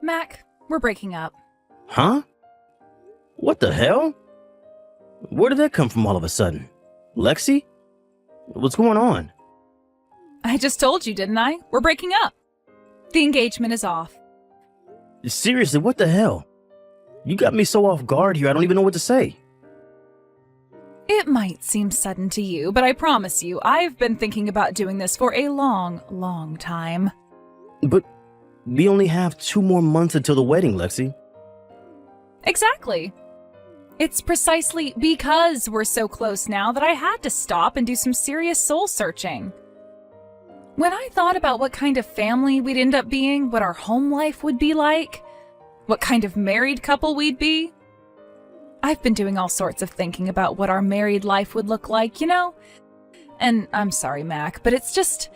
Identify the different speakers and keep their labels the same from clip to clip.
Speaker 1: Mac, we're breaking up.
Speaker 2: Huh? What the hell? Where did that come from all of a sudden? Lexi? What's going on?
Speaker 1: I just told you, didn't I? We're breaking up. The engagement is off.
Speaker 2: Seriously, what the hell? You got me so off guard here, I don't even know what to say.
Speaker 1: It might seem sudden to you, but I promise you, I've been thinking about doing this for a long, long time.
Speaker 2: But we only have 2 more months until the wedding, Lexi.
Speaker 1: Exactly. It's precisely because we're so close now that I had to stop and do some serious soul searching. When I thought about what kind of family we'd end up being, what our home life would be like, what kind of married couple we'd be, I've been doing all sorts of thinking about what our married life would look like, you know? And I'm sorry, Mac, but it's just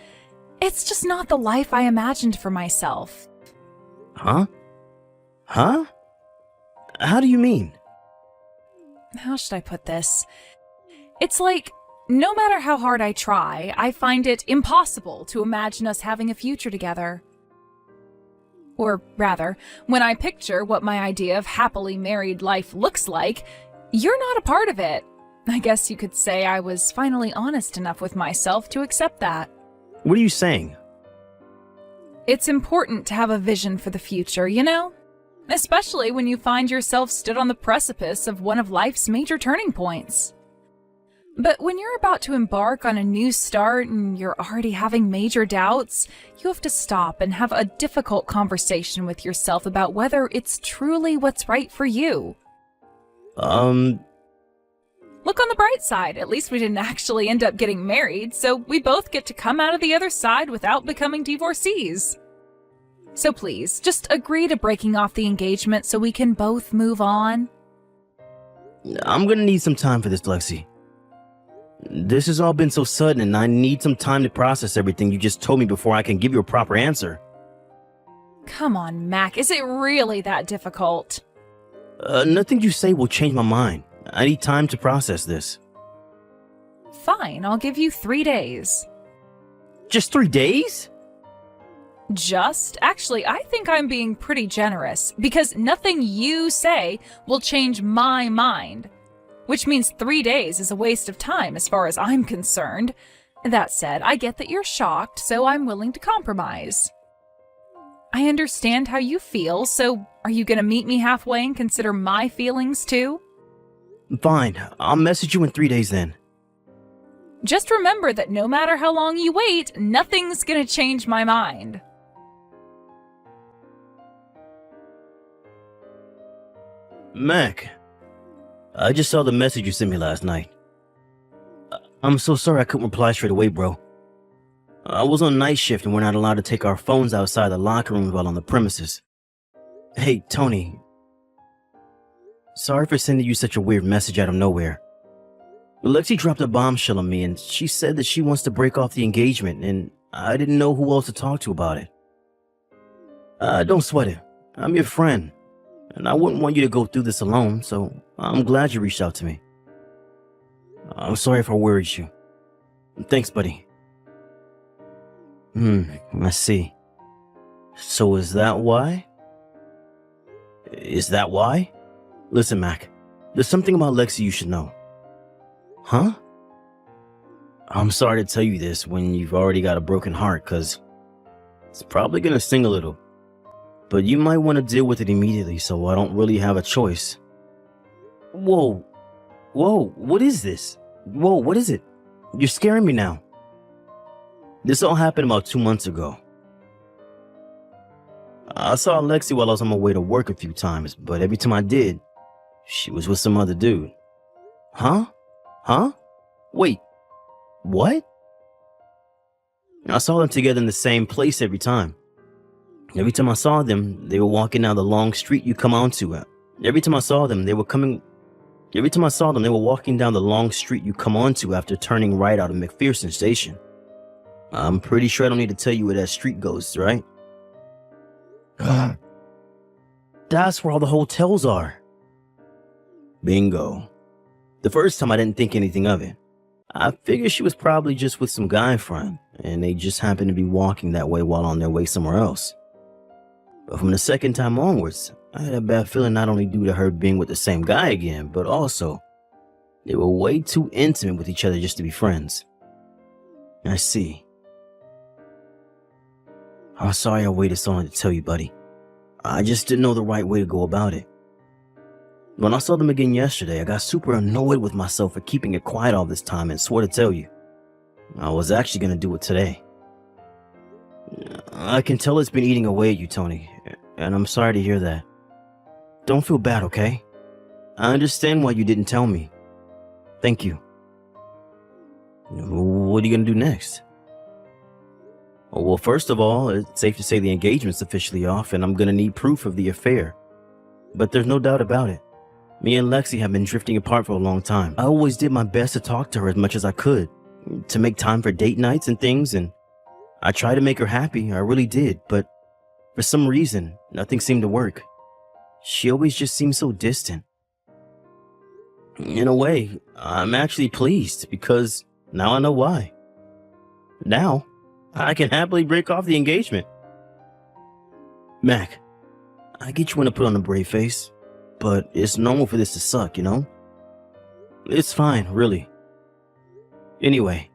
Speaker 1: not the life I imagined for myself.
Speaker 2: Huh? Huh? How do you mean?
Speaker 1: How should I put this? It's like, no matter how hard I try, I find it impossible to imagine us having a future together. Or rather, when I picture what my idea of happily married life looks like, you're not a part of it. I guess you could say I was finally honest enough with myself to accept that.
Speaker 2: What are you saying?
Speaker 1: It's important to have a vision for the future, you know? Especially when you find yourself stood on the precipice of one of life's major turning points. But when you're about to embark on a new start and you're already having major doubts, you have to stop and have a difficult conversation with yourself about whether it's truly what's right for you. Look on the bright side. At least we didn't actually end up getting married, so we both get to come out of the other side without becoming divorcees. So please, just agree to breaking off the engagement so we can both move on.
Speaker 2: I'm gonna need some time for this, Lexi. This has all been so sudden, and I need some time to process everything you just told me before I can give you a proper answer.
Speaker 1: Come on, Mac, is it really that difficult?
Speaker 2: Nothing you say will change my mind. I need time to process this.
Speaker 1: Fine, I'll give you 3 days.
Speaker 2: Just 3 days?
Speaker 1: Actually, I think I'm being pretty generous, because nothing you say will change my mind. Which means 3 days is a waste of time as far as I'm concerned. That said, I get that you're shocked, so I'm willing to compromise. I understand how you feel, so are you gonna meet me halfway and consider my feelings too?
Speaker 2: Fine, I'll message you in 3 days then.
Speaker 1: Just remember that no matter how long you wait, nothing's gonna change my mind.
Speaker 2: Mac, I just saw the message you sent me last night. I'm so sorry I couldn't reply straight away, bro. I was on night shift and we're not allowed to take our phones outside the locker room while on the premises. Hey, Tony. Sorry for sending you such a weird message out of nowhere. Lexi dropped a bombshell on me and she said that she wants to break off the engagement and I didn't know who else to talk to about it. Don't sweat it. I'm your friend. And I wouldn't want you to go through this alone, so I'm glad you reached out to me. I'm sorry if I worried you. Thanks, buddy. I see. So is that why? Is that why? Listen, Mac, there's something about Lexi you should know. Huh? I'm sorry to tell you this when you've already got a broken heart, cause it's probably gonna sting a little. But you might want to deal with it immediately, so I don't really have a choice. Whoa, what is this? Whoa, what is it? You're scaring me now. This all happened about 2 months ago. I saw Lexi while I was on my way to work a few times, but every time I did, she was with some other dude. Huh? Wait, what? I saw them together in the same place every time. Every time I saw them, they were walking down the long street you come onto. Every time I saw them, they were walking down the long street you come onto after turning right out of McPherson Station. I'm pretty sure I don't need to tell you where that street goes, right? That's where all the hotels are. Bingo. The first time I didn't think anything of it. I figured she was probably just with some guy friend, and they just happened to be walking that way while on their way somewhere else. But from the second time onwards, I had a bad feeling not only due to her being with the same guy again, but also they were way too intimate with each other just to be friends. I see. I'm sorry I waited so long to tell you, buddy. I just didn't know the right way to go about it. When I saw them again yesterday, I got super annoyed with myself for keeping it quiet all this time and swore to tell you. I was actually going to do it today. I can tell it's been eating away at you, Tony, and I'm sorry to hear that. Don't feel bad, okay? I understand why you didn't tell me. Thank you. What are you going to do next? Well, first of all, it's safe to say the engagement's officially off, and I'm going to need proof of the affair. But there's no doubt about it. Me and Lexi have been drifting apart for a long time. I always did my best to talk to her as much as I could, to make time for date nights and things, and I tried to make her happy, I really did, but for some reason, nothing seemed to work. She always just seemed so distant. In a way, I'm actually pleased, because now I know why. Now, I can happily break off the engagement. Mac, I get you want to put on a brave face, but it's normal for this to suck, you know? It's fine, really. Anyway,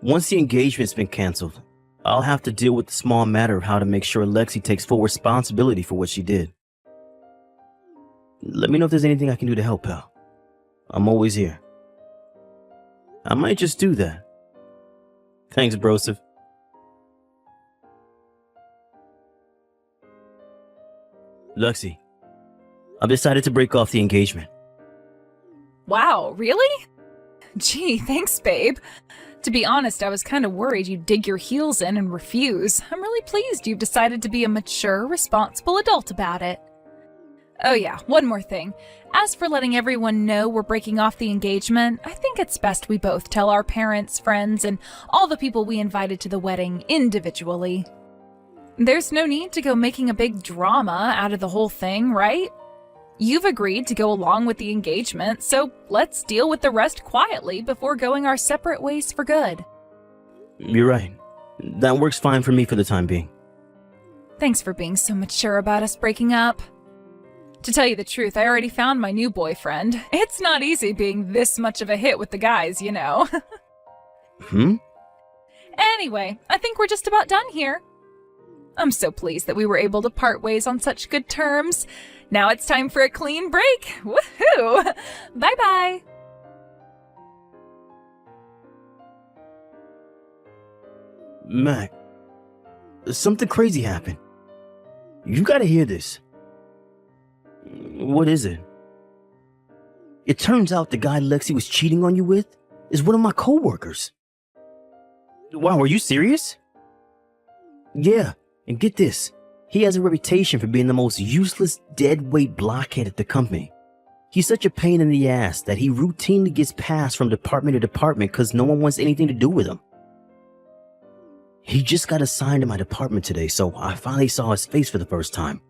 Speaker 2: once the engagement's been canceled, I'll have to deal with the small matter of how to make sure Lexi takes full responsibility for what she did. Let me know if there's anything I can do to help, pal. I'm always here. I might just do that. Thanks, Broseph. Lexi, I've decided to break off the engagement.
Speaker 1: Wow, really? Gee, thanks, babe. To be honest, I was kind of worried you'd dig your heels in and refuse. I'm really pleased you've decided to be a mature, responsible adult about it. Oh yeah, one more thing. As for letting everyone know we're breaking off the engagement, I think it's best we both tell our parents, friends, and all the people we invited to the wedding individually. There's no need to go making a big drama out of the whole thing, right? You've agreed to go along with the engagement, so let's deal with the rest quietly before going our separate ways for good.
Speaker 2: You're right. That works fine for me for the time being.
Speaker 1: Thanks for being so mature about us breaking up. To tell you the truth, I already found my new boyfriend. It's not easy being this much of a hit with the guys, you know. Anyway, I think we're just about done here. I'm so pleased that we were able to part ways on such good terms. Now it's time for a clean break. Woohoo! Bye-bye.
Speaker 2: Mac, something crazy happened. You gotta hear this. What is it? It turns out the guy Lexi was cheating on you with is one of my coworkers. Wow, are you serious? Yeah, and get this. He has a reputation for being the most useless, deadweight blockhead at the company. He's such a pain in the ass that he routinely gets passed from department to department because no one wants anything to do with him. He just got assigned to my department today, so I finally saw his face for the first time.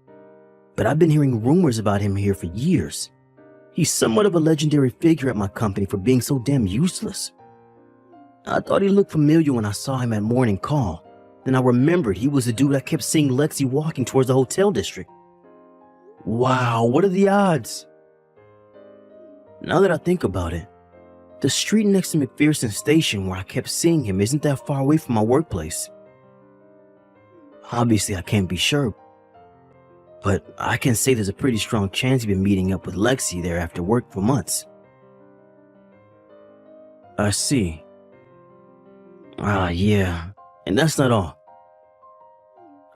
Speaker 2: But I've been hearing rumors about him here for years. He's somewhat of a legendary figure at my company for being so damn useless. I thought he looked familiar when I saw him at morning call. Then I remembered he was the dude I kept seeing Lexi walking towards the hotel district. Wow, what are the odds? Now that I think about it, the street next to McPherson Station where I kept seeing him isn't that far away from my workplace. Obviously, I can't be sure, but I can say there's a pretty strong chance he's been meeting up with Lexi there after work for months. I see. Yeah. And that's not all.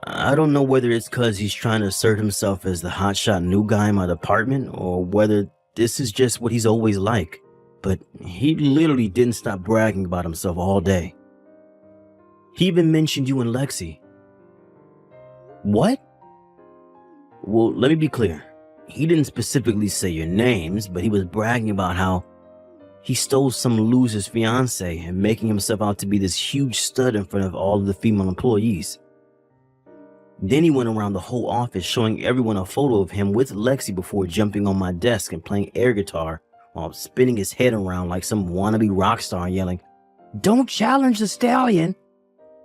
Speaker 2: I don't know whether it's because he's trying to assert himself as the hotshot new guy in my department or whether this is just what he's always like, but he literally didn't stop bragging about himself all day. He even mentioned you and Lexi. What? Well, let me be clear. He didn't specifically say your names, but he was bragging about how he stole some loser's fiance and making himself out to be this huge stud in front of all of the female employees. Then he went around the whole office showing everyone a photo of him with Lexi before jumping on my desk and playing air guitar while spinning his head around like some wannabe rock star and yelling, "Don't challenge the stallion,"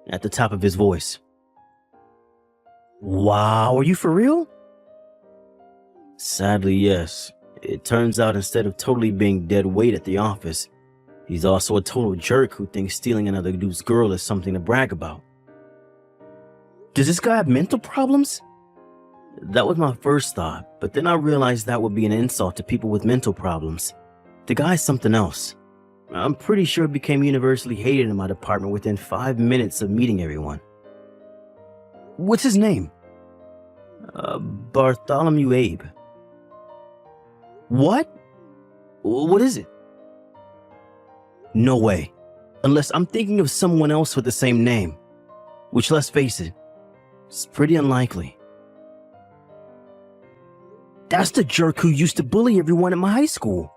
Speaker 2: at the top of his voice. Wow, are you for real? Sadly, yes. It turns out instead of totally being dead weight at the office, he's also a total jerk who thinks stealing another dude's girl is something to brag about. Does this guy have mental problems? That was my first thought, but then I realized that would be an insult to people with mental problems. The guy's something else. I'm pretty sure it became universally hated in my department within 5 minutes of meeting everyone. What's his name? Bartholomew Abe. What? What is it? No way. Unless I'm thinking of someone else with the same name. Which, let's face it, is pretty unlikely. That's the jerk who used to bully everyone at my high school.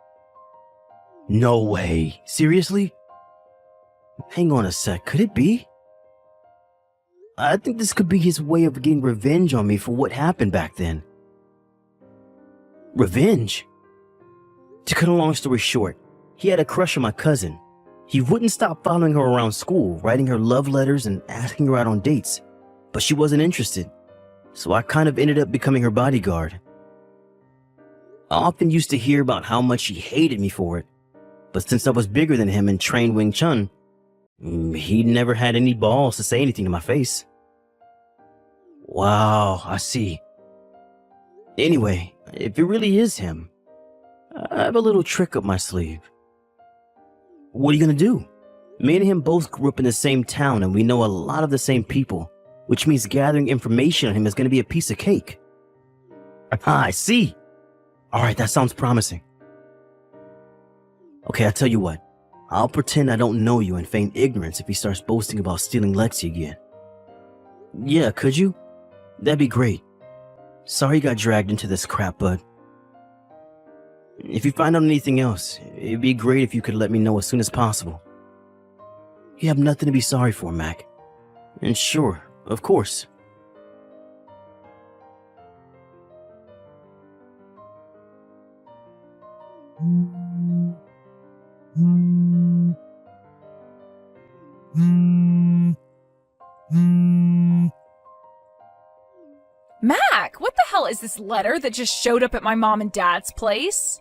Speaker 2: No way. Seriously? Hang on a sec. Could it be? I think this could be his way of getting revenge on me for what happened back then. Revenge? To cut a long story short, he had a crush on my cousin. He wouldn't stop following her around school, writing her love letters and asking her out on dates. But she wasn't interested, so I kind of ended up becoming her bodyguard. I often used to hear about how much he hated me for it, but since I was bigger than him and trained Wing Chun, he never had any balls to say anything to my face. Wow, I see. Anyway, if it really is him, I have a little trick up my sleeve. What are you gonna do? Me and him both grew up in the same town and we know a lot of the same people, which means gathering information on him is gonna be a piece of cake. I see. Alright, that sounds promising. Okay, I'll tell you what. I'll pretend I don't know you and feign ignorance if he starts boasting about stealing Lexi again. Yeah, could you? That'd be great. Sorry you got dragged into this crap, bud. If you find out anything else, it'd be great if you could let me know as soon as possible. You have nothing to be sorry for, Mac. And sure, of course.
Speaker 1: Mac, what the hell is this letter that just showed up at my mom and dad's place?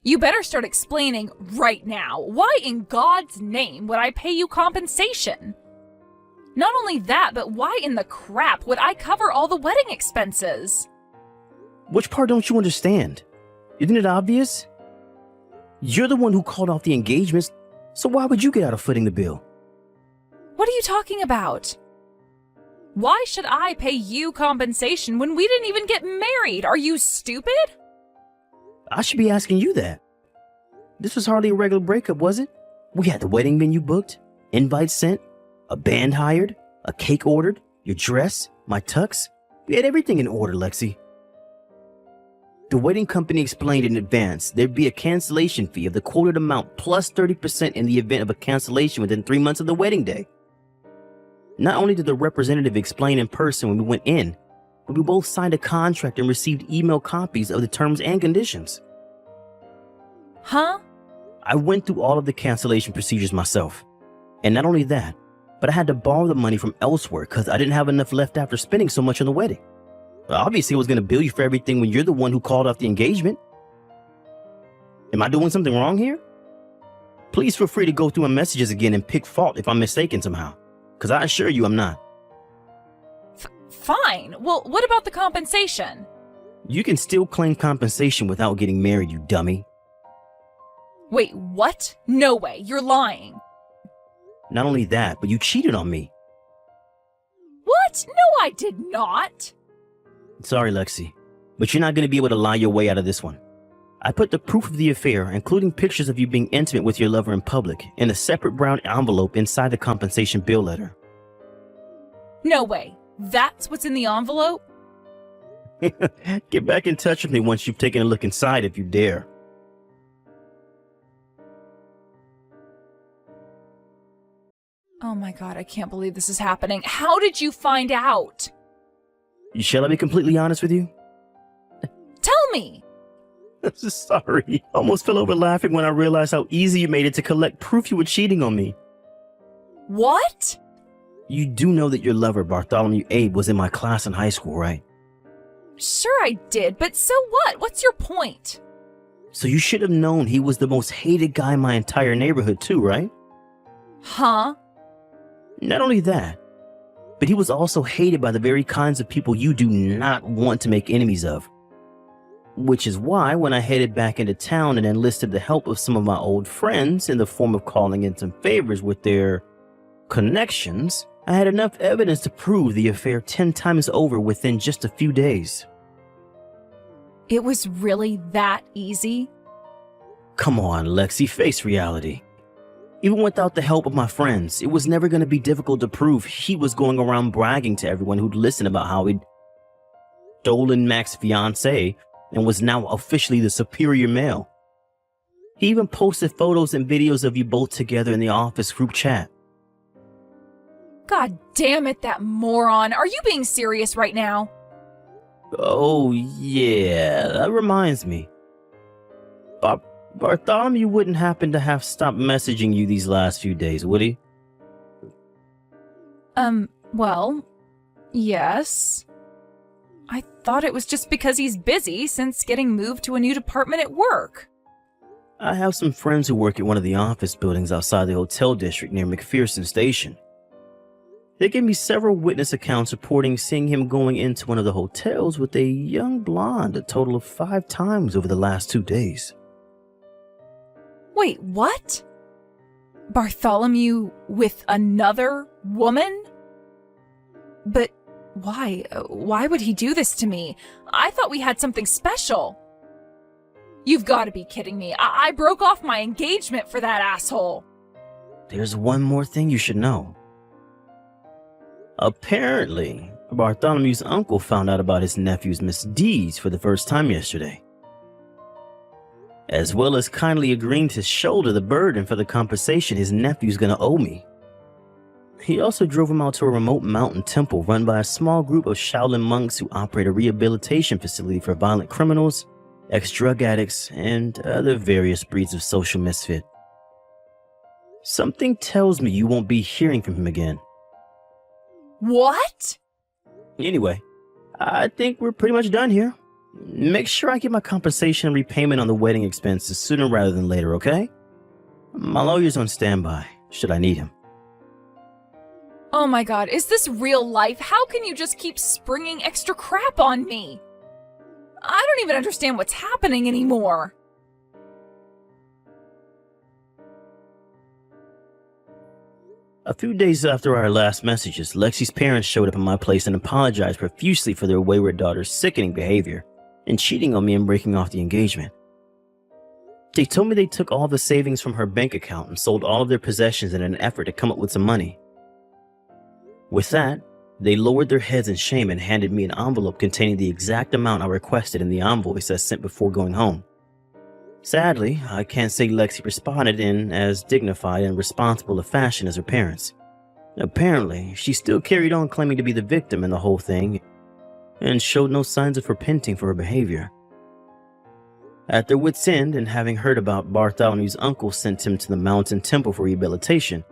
Speaker 1: You better start explaining right now. Why in God's name would I pay you compensation? Not only that, but why in the crap would I cover all the wedding expenses?
Speaker 2: Which part don't you understand? Isn't it obvious? You're the one who called off the engagements, so why would you get out of footing the bill?
Speaker 1: What are you talking about? Why should I pay you compensation when we didn't even get married? Are you stupid?
Speaker 2: I should be asking you that. This was hardly a regular breakup, was it? We had the wedding venue booked, invites sent, a band hired, a cake ordered, your dress, my tux. We had everything in order, Lexi. The wedding company explained in advance there'd be a cancellation fee of the quoted amount plus 30% in the event of a cancellation within 3 months of the wedding day. Not only did the representative explain in person when we went in, but we both signed a contract and received email copies of the terms and conditions.
Speaker 1: Huh?
Speaker 2: I went through all of the cancellation procedures myself. And not only that, but I had to borrow the money from elsewhere because I didn't have enough left after spending so much on the wedding. Obviously, I was going to bill you for everything when you're the one who called off the engagement. Am I doing something wrong here? Please feel free to go through my messages again and pick fault if I'm mistaken somehow, because I assure you I'm not.
Speaker 1: Fine. Well, what about the compensation?
Speaker 2: You can still claim compensation without getting married, you dummy.
Speaker 1: Wait, what? No way, you're lying.
Speaker 2: Not only that, but you cheated on me.
Speaker 1: What? No, I did not.
Speaker 2: Sorry, Lexi, but you're not going to be able to lie your way out of this one. I put the proof of the affair, including pictures of you being intimate with your lover in public, in a separate brown envelope inside the compensation bill letter.
Speaker 1: No way. That's what's in the envelope?
Speaker 2: Get back in touch with me once you've taken a look inside if you dare.
Speaker 1: Oh my God, I can't believe this is happening. How did you find out?
Speaker 2: Shall I be completely honest with you?
Speaker 1: Tell me.
Speaker 2: I'm so sorry. I almost fell over laughing when I realized how easy you made it to collect proof you were cheating on me.
Speaker 1: What?
Speaker 2: You do know that your lover, Bartholomew Abe, was in my class in high school, right?
Speaker 1: Sure I did, but so what? What's your point?
Speaker 2: So you should have known he was the most hated guy in my entire neighborhood too, right?
Speaker 1: Huh?
Speaker 2: Not only that, but he was also hated by the very kinds of people you do not want to make enemies of. Which is why when I headed back into town and enlisted the help of some of my old friends in the form of calling in some favors with their connections, I had enough evidence to prove the affair 10 times over within just a few days.
Speaker 1: It was really that easy?
Speaker 2: Come on, Lexi, face reality. Even without the help of my friends, it was never going to be difficult to prove he was going around bragging to everyone who'd listen about how he'd stolen Mac's fiancée and was now officially the superior male. He even posted photos and videos of you both together in the office group chat.
Speaker 1: God damn it, that moron. Are you being serious right now?
Speaker 2: Oh, yeah, that reminds me. Bartholomew wouldn't happen to have stopped messaging you these last few days, would he?
Speaker 1: Well, yes. I thought it was just because he's busy since getting moved to a new department at work.
Speaker 2: I have some friends who work at one of the office buildings outside the hotel district near McPherson Station. They gave me several witness accounts reporting seeing him going into one of the hotels with a young blonde a total of 5 times over the last 2 days.
Speaker 1: Wait, what? Bartholomew with another woman? But why? Why would he do this to me? I thought we had something special. You've got to be kidding me. I broke off my engagement for that asshole.
Speaker 2: There's one more thing you should know. Apparently, Bartholomew's uncle found out about his nephew's misdeeds for the first time yesterday, as well as kindly agreeing to shoulder the burden for the compensation his nephew's gonna owe me. He also drove him out to a remote mountain temple run by a small group of Shaolin monks who operate a rehabilitation facility for violent criminals, ex-drug addicts, and other various breeds of social misfit. Something tells me you won't be hearing from him again.
Speaker 1: What?
Speaker 2: Anyway, I think we're pretty much done here. Make sure I get my compensation and repayment on the wedding expenses sooner rather than later, okay? My lawyer's on standby, should I need him.
Speaker 1: Oh my god, is this real life? How can you just keep springing extra crap on me? I don't even understand what's happening anymore.
Speaker 2: A few days after our last messages, Lexi's parents showed up at my place and apologized profusely for their wayward daughter's sickening behavior and cheating on me and breaking off the engagement. They told me they took all the savings from her bank account and sold all of their possessions in an effort to come up with some money. With that, they lowered their heads in shame and handed me an envelope containing the exact amount I requested in the invoice I sent before going home. Sadly, I can't say Lexi responded in as dignified and responsible a fashion as her parents. Apparently, she still carried on claiming to be the victim in the whole thing and showed no signs of repenting for her behavior. At their wits' end, and having heard about Bartholomew's uncle sent him to the mountain temple for rehabilitation,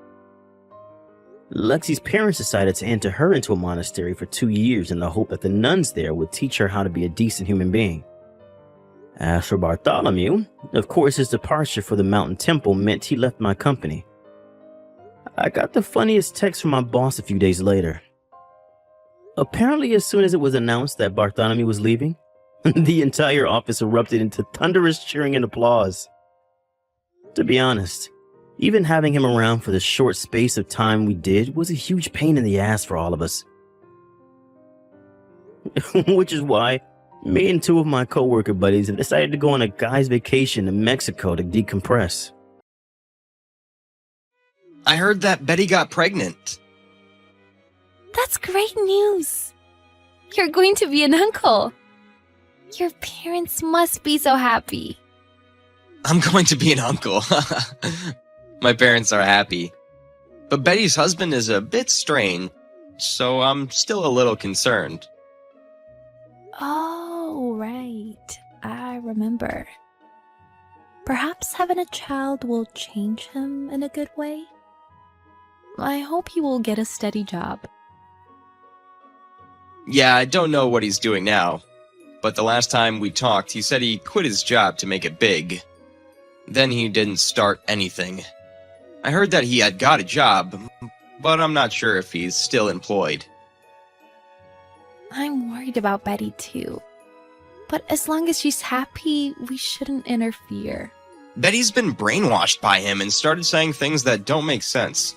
Speaker 2: Lexi's parents decided to enter her into a monastery for 2 years in the hope that the nuns there would teach her how to be a decent human being. As for Bartholomew, of course his departure for the mountain temple meant he left my company. I got the funniest text from my boss a few days later. Apparently, as soon as it was announced that Bartholomew was leaving, the entire office erupted into thunderous cheering and applause. To be honest, even having him around for the short space of time we did was a huge pain in the ass for all of us. Which is why me and 2 of my coworker buddies have decided to go on a guy's vacation to Mexico to decompress.
Speaker 3: I heard that Betty got pregnant.
Speaker 4: That's great news. You're going to be an uncle. Your parents must be so happy.
Speaker 3: I'm going to be an uncle. My parents are happy. But Betty's husband is a bit strange, so I'm still a little concerned.
Speaker 4: Oh, right. I remember. Perhaps having a child will change him in a good way? I hope he will get a steady job.
Speaker 3: Yeah, I don't know what he's doing now, but the last time we talked, he said he quit his job to make it big. Then he didn't start anything. I heard that he had got a job, but I'm not sure if he's still employed.
Speaker 4: I'm worried about Betty too. But as long as she's happy, we shouldn't interfere.
Speaker 3: Betty's been brainwashed by him and started saying things that don't make sense.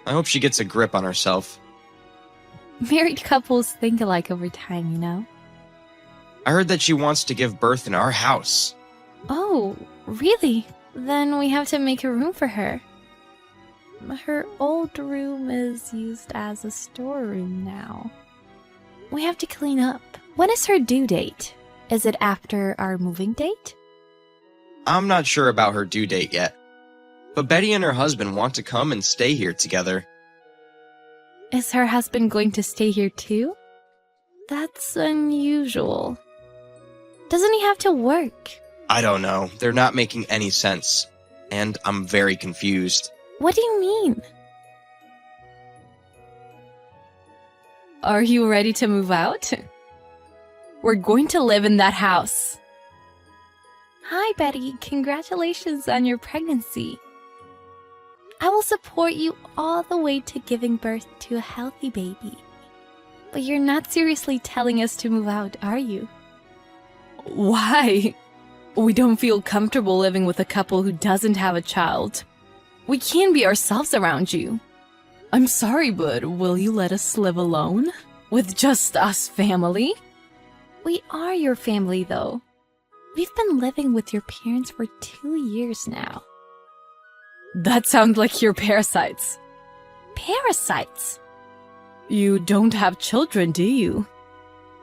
Speaker 3: I hope she gets a grip on herself.
Speaker 4: Married couples think alike over time, you know?
Speaker 3: I heard that she wants to give birth in our house.
Speaker 4: Oh, really? Then we have to make a room for her. Her old room is used as a storeroom now. We have to clean up. When is her due date? Is it after our moving date?
Speaker 3: I'm not sure about her due date yet, but Betty and her husband want to come and stay here together.
Speaker 4: Is her husband going to stay here too? That's unusual. Doesn't he have to work?
Speaker 3: I don't know. They're not making any sense, and I'm very confused.
Speaker 4: What do you mean? Are you ready to move out? We're going to live in that house. Hi, Betty. Congratulations on your pregnancy. I will support you all the way to giving birth to a healthy baby. But you're not seriously telling us to move out, are you? Why? We don't feel comfortable living with a couple who doesn't have a child. We can be ourselves around you. I'm sorry, but will you let us live alone? With just us family? We are your family, though. We've been living with your parents for 2 years now. That sounds like you're parasites. Parasites? You don't have children, do you?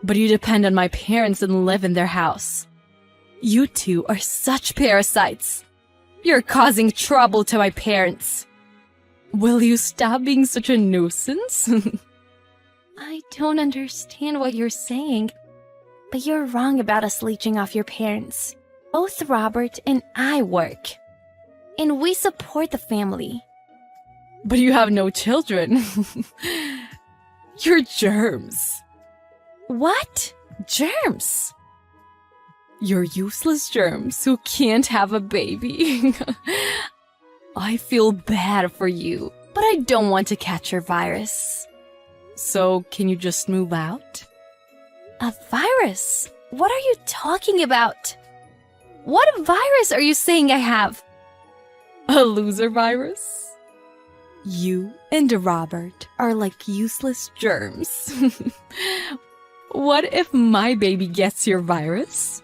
Speaker 4: But you depend on my parents and live in their house. You two are such parasites. You're causing trouble to my parents. Will you stop being such a nuisance? I don't understand what you're saying, but you're wrong about us leeching off your parents. Both Robert and I work, and we support the family. But you have no children. You're germs. What? Germs? You're useless germs who can't have a baby. I feel bad for you, but I don't want to catch your virus. So, can you just move out? A virus? What are you talking about? What virus are you saying I have? A loser virus? You and Robert are like useless germs. What if my baby gets your virus?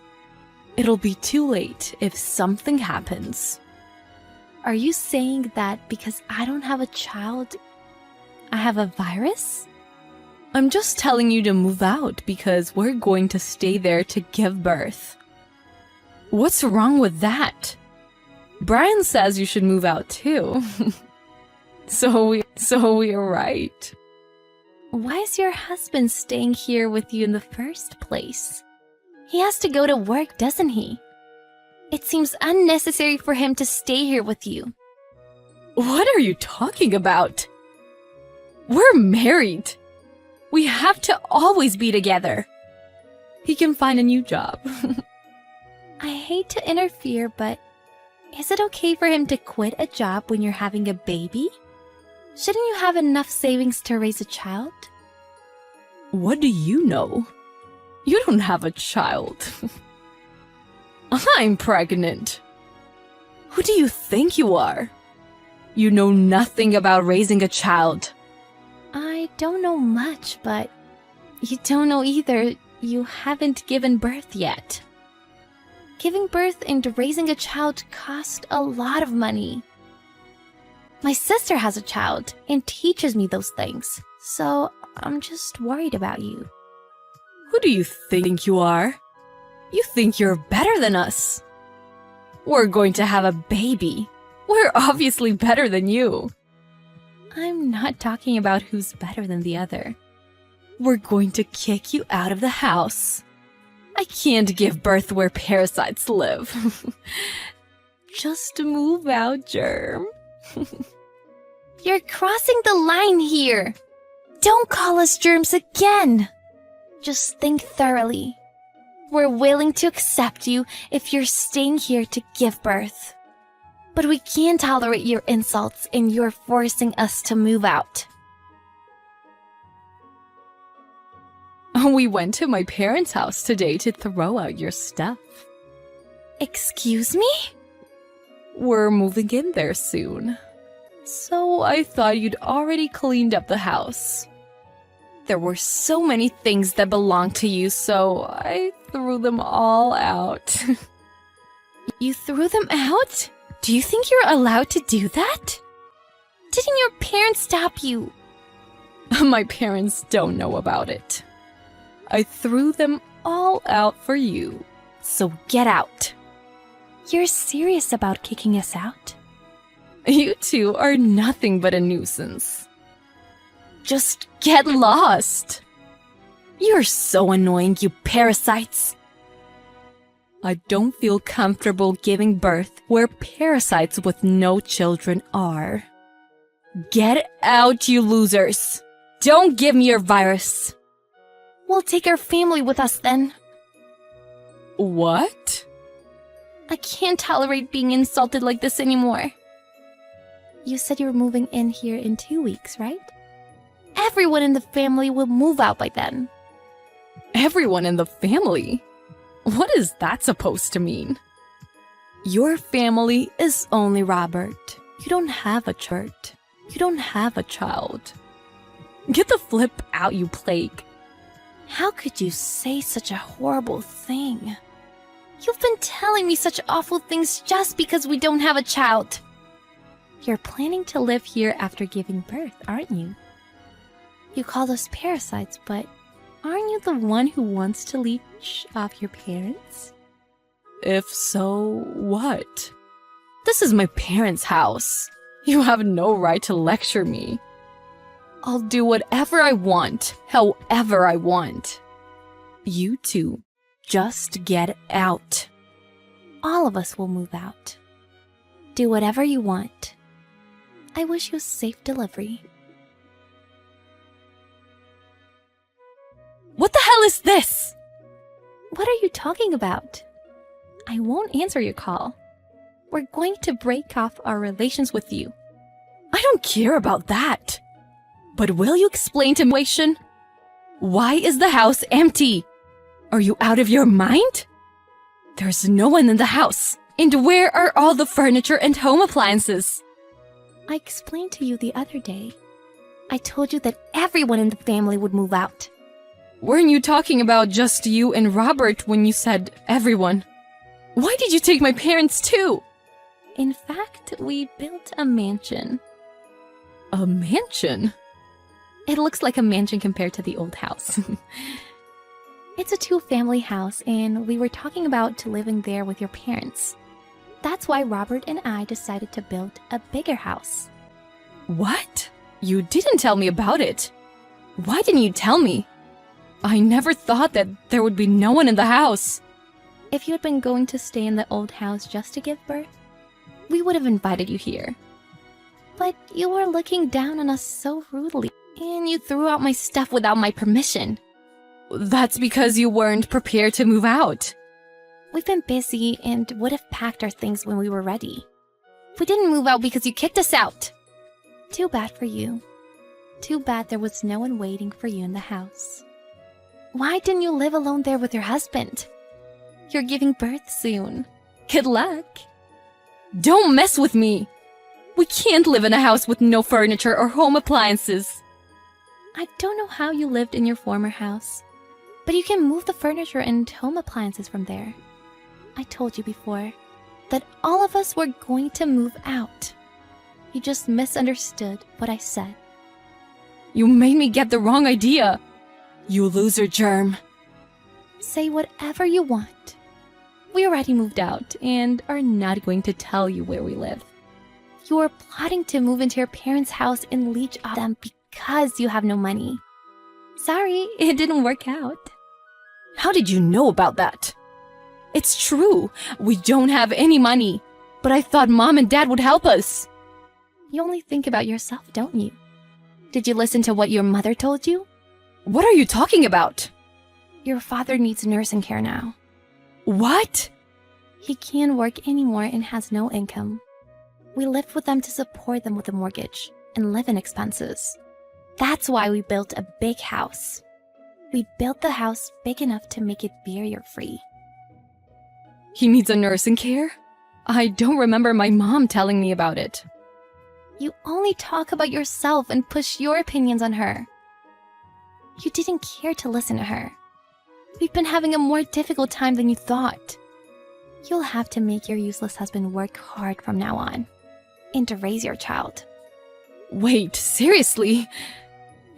Speaker 4: It'll be too late if something happens. Are you saying that because I don't have a child, I have a virus? I'm just telling you to move out because we're going to stay there to give birth. What's wrong with that? Brian says you should move out too. So we're right. Why is your husband staying here with you in the first place? He has to go to work, doesn't he? It seems unnecessary for him to stay here with you. What are you talking about? We're married. We have to always be together. He can find a new job. I hate to interfere, but is it okay for him to quit a job when you're having a baby? Shouldn't you have enough savings to raise a child? What do you know? You don't have a child. I'm pregnant. Who do you think you are? You know nothing about raising a child. I don't know much, but you don't know either. You haven't given birth yet. Giving birth and raising a child cost a lot of money. My sister has a child and teaches me those things, so I'm just worried about you. Who do you think you are? You think you're better than us. We're going to have a baby. We're obviously better than you. I'm not talking about who's better than the other. We're going to kick you out of the house. I can't give birth where parasites live. Just move out, Germ. You're crossing the line here. Don't call us germs again. Just think thoroughly. We're willing to accept you if you're staying here to give birth. But we can't tolerate your insults and you're forcing us to move out.
Speaker 5: We went to my parents' house today to throw out your stuff.
Speaker 4: Excuse me?
Speaker 5: We're moving in there soon. So I thought you'd already cleaned up the house. There were so many things that belonged to you, so I threw them all out.
Speaker 4: You threw them out? Do you think you're allowed to do that? Didn't your parents stop you?
Speaker 5: My parents don't know about it. I threw them all out for you, so get out.
Speaker 4: You're serious about kicking us out?
Speaker 5: You two are nothing but a nuisance. Just get lost. You're so annoying, you parasites. I don't feel comfortable giving birth where parasites with no children are. Get out, you losers. Don't give me your virus.
Speaker 4: We'll take our family with us then.
Speaker 5: What?
Speaker 4: I can't tolerate being insulted like this anymore. You said you were moving in here in 2 weeks, right? Everyone in the family will move out by then.
Speaker 5: Everyone in the family? What is that supposed to mean? Your family is only Robert. You don't have a child. You don't have a child. Get the flip out, you plague.
Speaker 4: How could you say such a horrible thing? You've been telling me such awful things just because we don't have a child. You're planning to live here after giving birth, aren't you? You call us parasites, but aren't you the one who wants to leech off your parents?
Speaker 5: If so, what? This is my parents' house. You have no right to lecture me. I'll do whatever I want, however I want. You two, just get out.
Speaker 4: All of us will move out. Do whatever you want. I wish you a safe delivery.
Speaker 5: What the hell is this?
Speaker 4: What are you talking about? I won't answer your call. We're going to break off our relations with you.
Speaker 5: I don't care about that. But will you explain to me? Why is the house empty? Are you out of your mind? There's no one in the house. And where are all the furniture and home appliances?
Speaker 4: I explained to you the other day. I told you that everyone in the family would move out.
Speaker 5: Weren't you talking about just you and Robert when you said everyone? Why did you take my parents too?
Speaker 4: In fact, we built a mansion.
Speaker 5: A mansion?
Speaker 4: It looks like a mansion compared to the old house. It's a 2-family house, and we were talking about living there with your parents. That's why Robert and I decided to build a bigger house.
Speaker 5: What? You didn't tell me about it. Why didn't you tell me? I never thought that there would be no one in the house.
Speaker 4: If you had been going to stay in the old house just to give birth, we would have invited you here. But you were looking down on us so rudely, and you threw out my stuff without my permission.
Speaker 5: That's because you weren't prepared to move out.
Speaker 4: We've been busy and would have packed our things when we were ready. We didn't move out because you kicked us out. Too bad for you. Too bad there was no one waiting for you in the house. Why didn't you live alone there with your husband? You're giving birth soon. Good luck.
Speaker 5: Don't mess with me. We can't live in a house with no furniture or home appliances.
Speaker 4: I don't know how you lived in your former house, but you can move the furniture and home appliances from there. I told you before that all of us were going to move out. You just misunderstood what I said.
Speaker 5: You made me get the wrong idea. You loser germ.
Speaker 4: Say whatever you want. We already moved out and are not going to tell you where we live. You are plotting to move into your parents' house and leech off them because you have no money. Sorry, it didn't work out.
Speaker 5: How did you know about that? It's true, we don't have any money, but I thought Mom and Dad would help us.
Speaker 4: You only think about yourself, don't you? Did you listen to what your mother told you?
Speaker 5: What are you talking about?
Speaker 4: Your father needs nursing care now.
Speaker 5: What?
Speaker 4: He can't work anymore and has no income. We lived with them to support them with the mortgage and living expenses. That's why we built a big house. We built the house big enough to make it barrier-free.
Speaker 5: He needs a nursing care? I don't remember my mom telling me about it.
Speaker 4: You only talk about yourself and push your opinions on her. You didn't care to listen to her. We've been having a more difficult time than you thought. You'll have to make your useless husband work hard from now on, and to raise your child.
Speaker 5: Wait, seriously?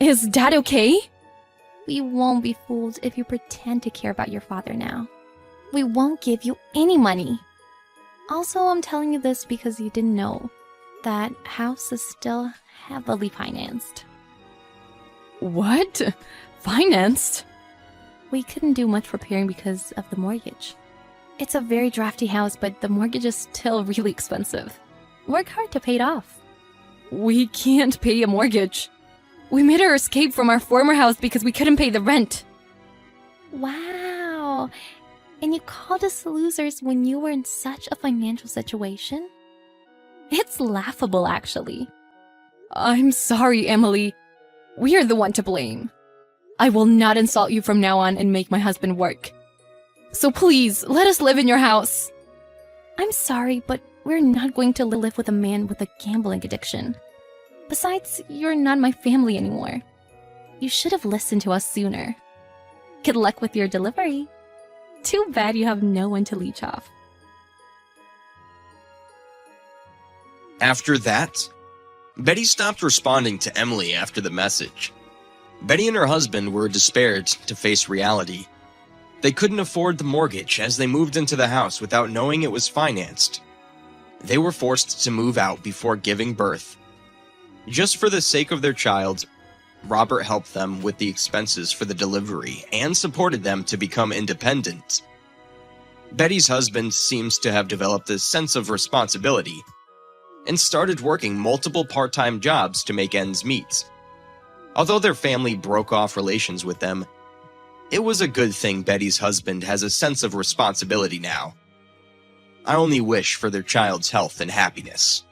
Speaker 5: Is Dad okay?
Speaker 4: We won't be fooled if you pretend to care about your father now. We won't give you any money. Also, I'm telling you this because you didn't know. That house is still heavily financed.
Speaker 5: What? Financed?
Speaker 4: We couldn't do much repairing because of the mortgage. It's a very drafty house, but the mortgage is still really expensive. Work hard to pay it off.
Speaker 5: We can't pay a mortgage. We made our escape from our former house because we couldn't pay the rent.
Speaker 4: Wow. And you called us losers when you were in such a financial situation? It's laughable, actually.
Speaker 5: I'm sorry, Emily. We are the one to blame. I will not insult you from now on and make my husband work. So please, let us live in your house.
Speaker 4: I'm sorry, but we're not going to live with a man with a gambling addiction. Besides, you're not my family anymore. You should have listened to us sooner. Good luck with your delivery. Too bad you have no one to leech off.
Speaker 3: After that, Betty stopped responding to Emily after the message. Betty and her husband were despaired to face reality. They couldn't afford the mortgage as they moved into the house without knowing it was financed. They were forced to move out before giving birth. Just for the sake of their child, Robert helped them with the expenses for the delivery and supported them to become independent. Betty's husband seems to have developed a sense of responsibility and started working multiple part-time jobs to make ends meet. Although their family broke off relations with them, it was a good thing Betty's husband has a sense of responsibility now. I only wish for their child's health and happiness.